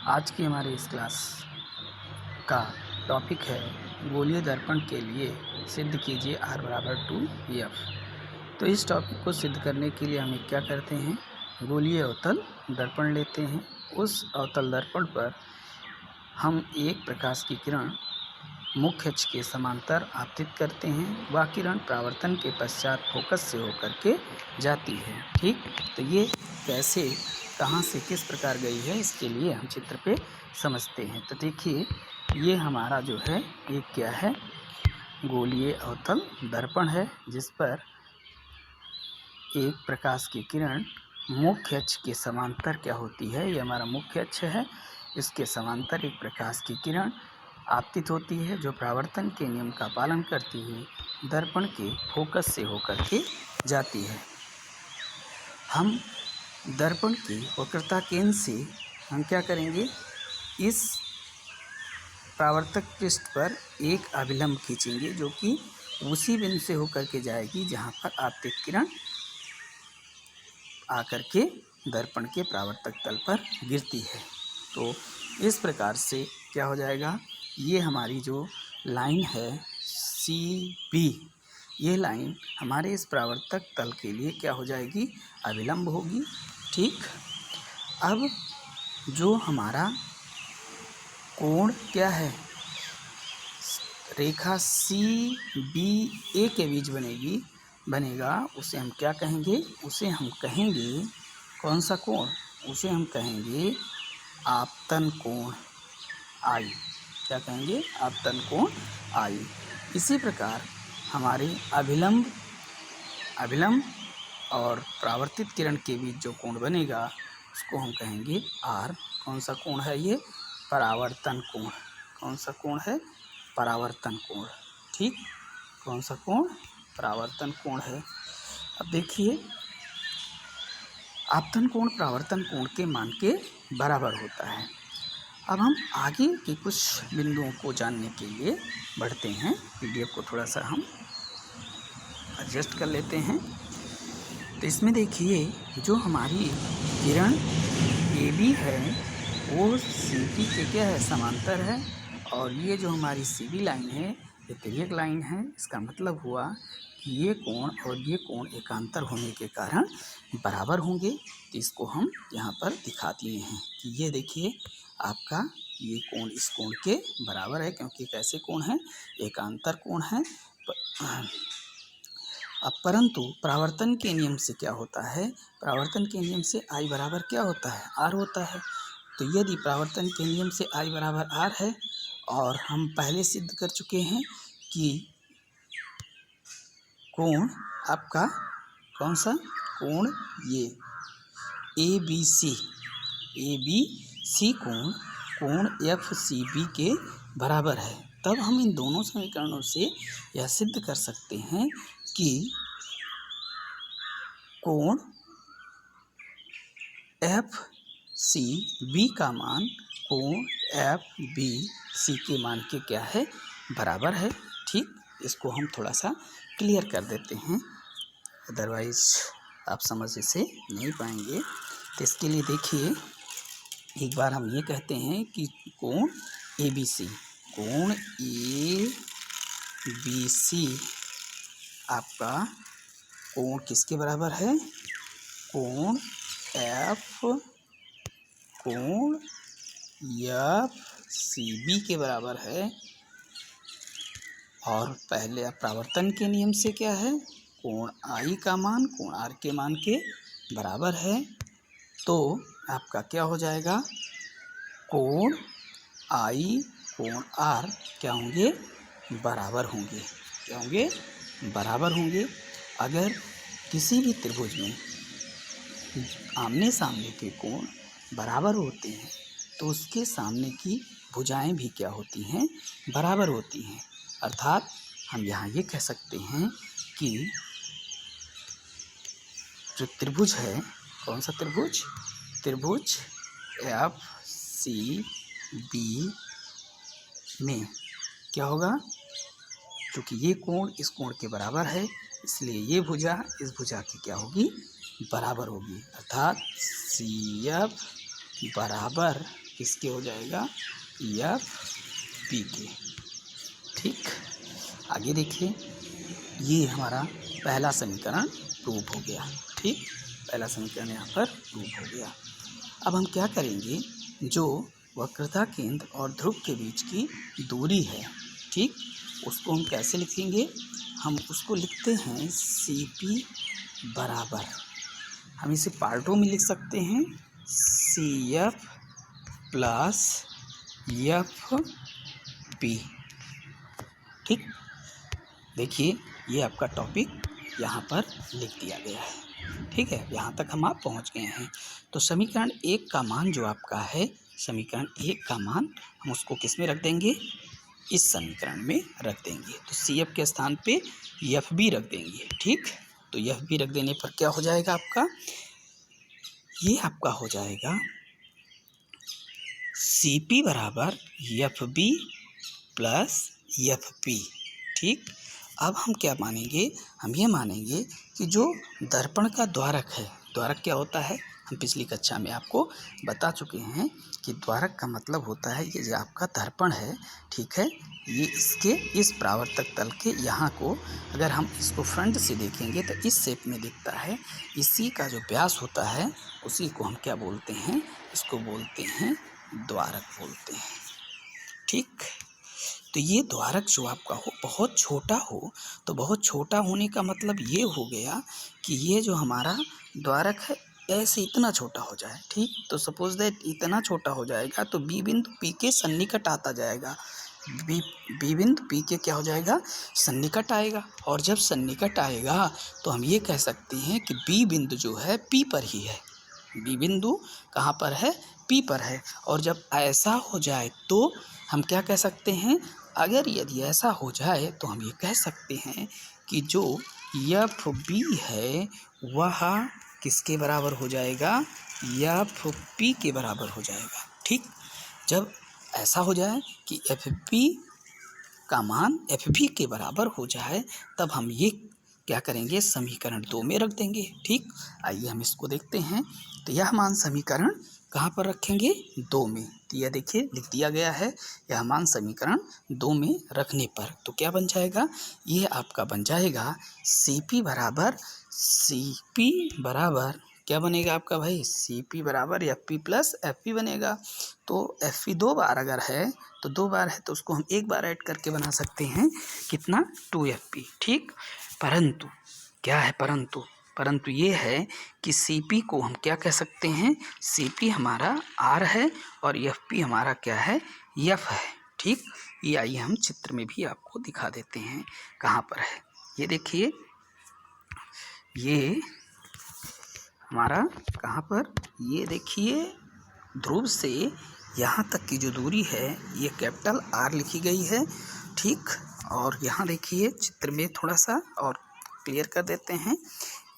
आज की हमारी इस क्लास का टॉपिक है गोलीय दर्पण के लिए सिद्ध कीजिए R बराबर 2F। तो इस टॉपिक को सिद्ध करने के लिए हम क्या करते हैं, गोलीय अवतल दर्पण लेते हैं। उस अवतल दर्पण पर हम एक प्रकाश की किरण मुख्य अक्ष के समांतर आपतित करते हैं। वह किरण परावर्तन के पश्चात फोकस से होकर के जाती है। ठीक, तो ये कैसे, कहाँ से, किस प्रकार गई है, इसके लिए हम चित्र पे समझते हैं। तो देखिए, ये हमारा जो है एक क्या है, गोलीय अवतल दर्पण है, जिस पर एक प्रकाश की किरण मुख्य अक्ष के समांतर क्या होती है, ये हमारा मुख्य अक्ष है, इसके समांतर एक प्रकाश की किरण आपतित होती है, जो परावर्तन के नियम का पालन करती हुई दर्पण के फोकस से होकर के जाती है। हम दर्पण की वक्रता केंद्र से हम क्या करेंगे, इस परावर्तक पृष्ठ पर एक अभिलंब खींचेंगे, जो कि उसी बिंदु से होकर के जाएगी जहाँ पर आपतित किरण आकर के दर्पण के परावर्तक तल पर गिरती है। तो इस प्रकार से क्या हो जाएगा, ये हमारी जो लाइन है CB, ये लाइन हमारे इस परावर्तक तल के लिए क्या हो जाएगी, अभिलंब होगी। ठीक, अब जो हमारा कोण क्या है, रेखा CBA के बीच बनेगा, उसे हम क्या कहेंगे, उसे हम कहेंगे कौन सा कोण, उसे हम कहेंगे आपतन कोण I। क्या कहेंगे, आपतन कोण I। इसी प्रकार हमारे अभिलंब और परावर्तित किरण के बीच जो कोण बनेगा, उसको हम कहेंगे R। कौन सा कोण है ये, परावर्तन कोण। कौन सा कोण है, परावर्तन कोण। ठीक, कौन सा कोण, परावर्तन कोण है। अब देखिए, आपतन कोण परावर्तन कोण के मान के बराबर होता है। अब हम आगे के कुछ बिंदुओं को जानने के लिए बढ़ते हैं। PDF को थोड़ा सा हम एडजस्ट कर लेते हैं। तो इसमें देखिए, जो हमारी किरण AB है वो CB के क्या है, समांतर है, और ये जो हमारी CB लाइन है ये तिर्यक लाइन है। इसका मतलब हुआ कि ये कोण और ये कोण एकांतर होने के कारण बराबर होंगे। तो इसको हम यहाँ पर दिखा दिए हैं कि ये देखिए, आपका ये कोण इस कोण के बराबर है, क्योंकि कैसे कोण है, एकांतर कोण है। अब परंतु परावर्तन के नियम से क्या होता है, परावर्तन के नियम से I बराबर क्या होता है, R होता है। तो यदि परावर्तन के नियम से I बराबर R है, और हम पहले सिद्ध कर चुके हैं कि कोण आपका कौन सा कोण, ये ABC कोण FCB के बराबर है, तब हम इन दोनों समीकरणों से यह सिद्ध कर सकते हैं कि कोण FCB का मान कोण FBC के मान के क्या है, बराबर है। ठीक, इसको हम थोड़ा सा क्लियर कर देते हैं, अदरवाइज आप समझ इसे नहीं पाएंगे। तो इसके लिए देखिए, एक बार हम ये कहते हैं कि कोण ABC आपका कोण किसके बराबर है, कोण FCB के बराबर है। और पहले परावर्तन के नियम से क्या है, कोण I का मान कोण R के मान के बराबर है। तो आपका क्या हो जाएगा, कोण I कोण R क्या होंगे, बराबर होंगे। क्या होंगे, बराबर होंगे। अगर किसी भी त्रिभुज में आमने सामने के कोण बराबर होते हैं, तो उसके सामने की भुजाएं भी क्या होती हैं, बराबर होती हैं। अर्थात हम यहाँ ये कह सकते हैं कि जो त्रिभुज है, कौन सा त्रिभुज, त्रिभुज FCB में क्या होगा, क्योंकि ये कोण इस कोण के बराबर है, इसलिए ये भुजा इस भुजा की क्या होगी, बराबर होगी। अर्थात CF बराबर किसके हो जाएगा, एफ पी के। ठीक, आगे देखिए, ये हमारा पहला समीकरण प्रूव हो गया। ठीक, पहला समीकरण यहाँ पर प्रूव हो गया। अब हम क्या करेंगे, जो वक्रता केंद्र और ध्रुव के बीच की दूरी है, ठीक, उसको हम कैसे लिखेंगे, हम उसको लिखते हैं सी पी बराबर, हम इसे पार्टों में लिख सकते हैं, C F plus F P. ठीक, देखिए ये आपका टॉपिक यहाँ पर लिख दिया गया है। ठीक है, यहाँ तक हम आप पहुँच गए हैं। तो समीकरण 1 का मान जो आपका है, समीकरण 1 का मान हम उसको किस में रख देंगे, इस समीकरण में रख देंगे। तो सी एफ के स्थान पे एफ बी रख देंगे। ठीक, तो एफ बी रख देने पर क्या हो जाएगा आपका, ये आपका हो जाएगा सी पी बराबर F B plus F P. ठीक, अब हम क्या मानेंगे, हम ये मानेंगे कि जो दर्पण का द्वारक है, द्वारक क्या होता है, हम पिछली कक्षा में आपको बता चुके हैं कि द्वारक का मतलब होता है ये जो आपका दर्पण है, ठीक है, ये इसके इस परावर्तक तल के यहाँ को अगर हम इसको फ्रंट से देखेंगे तो इस शेप में दिखता है। इसी का जो व्यास होता है उसी को हम क्या बोलते हैं, इसको बोलते हैं द्वारक बोलते हैं। ठीक, तो ये द्वारक जो आपका हो बहुत छोटा हो, तो बहुत छोटा होने का मतलब ये हो गया कि ये जो हमारा द्वारक है ऐसे इतना छोटा हो जाए। ठीक, तो सपोज दैट इतना छोटा हो जाएगा तो बी बिंदु पी के सन्निकट आता जाएगा, बी बिंदु पी के क्या हो जाएगा, सन्निकट आएगा। और जब सन्निकट आएगा तो हम ये कह सकते हैं कि बी बिंदु जो है पी पर ही है, बी बिंदु कहाँ पर है, पी पर है। और जब ऐसा हो जाए तो हम क्या कह सकते हैं, अगर यदि ऐसा हो जाए तो हम ये कह सकते हैं कि जो एफ बी है वह किसके बराबर हो जाएगा, एफ पी के बराबर हो जाएगा। ठीक, जब ऐसा हो जाए कि एफ पी का मान एफ बी के बराबर हो जाए तब हम ये क्या करेंगे, समीकरण 2 में रख देंगे। ठीक, आइए हम इसको देखते हैं। तो यह मान समीकरण कहाँ पर रखेंगे, 2 में। तो यह देखिए लिख दिया गया है, यह मान समीकरण 2 में रखने पर तो क्या बन जाएगा, ये आपका बन जाएगा सी पी बराबर क्या बनेगा आपका भाई, सी पी बराबर F P plus F P बनेगा। तो एफ पी 2 बार अगर है तो 2 बार है तो उसको हम 1 बार ऐड करके बना सकते हैं, कितना, 2 एफ पी। ठीक, परंतु क्या है, परंतु ये है कि सी पी को हम क्या कह सकते हैं, सी पी हमारा आर है और एफ पी हमारा क्या है, एफ है। ठीक, ये आइए हम चित्र में भी आपको दिखा देते हैं कहाँ पर है। ये देखिए, ये हमारा कहाँ पर, ये देखिए ध्रुव से यहाँ तक की जो दूरी है ये कैपिटल आर लिखी गई है। ठीक, और यहाँ देखिए चित्र में थोड़ा सा और क्लियर कर देते हैं,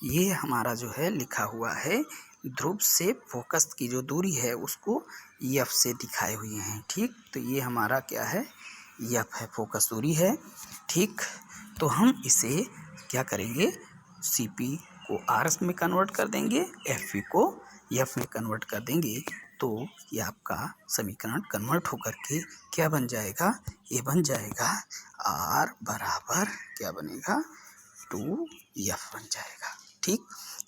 ये हमारा जो है लिखा हुआ है ध्रुव से फोकस की जो दूरी है उसको एफ से दिखाए हुए हैं। ठीक, तो ये हमारा क्या है, एफ है, फोकस दूरी है। ठीक, तो हम इसे क्या करेंगे, सी पी को आर में कन्वर्ट कर देंगे, एफ पी को एफ में कन्वर्ट कर देंगे, तो ये आपका समीकरण कन्वर्ट होकर के क्या बन जाएगा, ये बन जाएगा आर बराबर क्या बनेगा, 2f बन जाएगा। ठीक,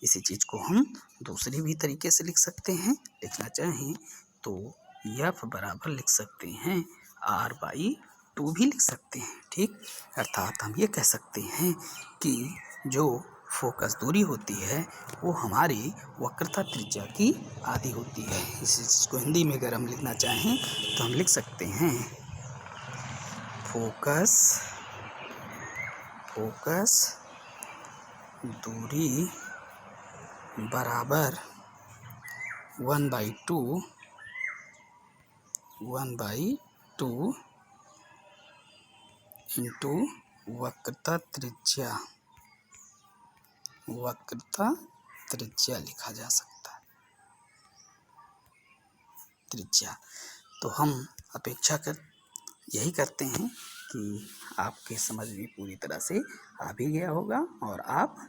इसी चीज़ को हम दूसरे भी तरीके से लिख सकते हैं, लिखना चाहें तो f बराबर लिख सकते हैं r/2 भी लिख सकते हैं। ठीक, अर्थात हम ये कह सकते हैं कि जो फोकस दूरी होती है वो हमारी वक्रता त्रिज्या की आधी होती है। इस चीज़ को हिंदी में अगर हम लिखना चाहें तो हम लिख सकते हैं फोकस दूरी बराबर 1/2 इंटू वक्रता त्रिज्या लिखा जा सकता है, त्रिज्या। तो हम अपेक्षा यही करते हैं कि आपके समझ में पूरी तरह से आ भी गया होगा और आप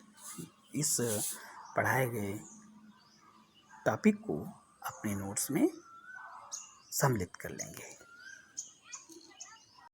इस पढ़ाए गए टॉपिक को अपने नोट्स में सम्मिलित कर लेंगे।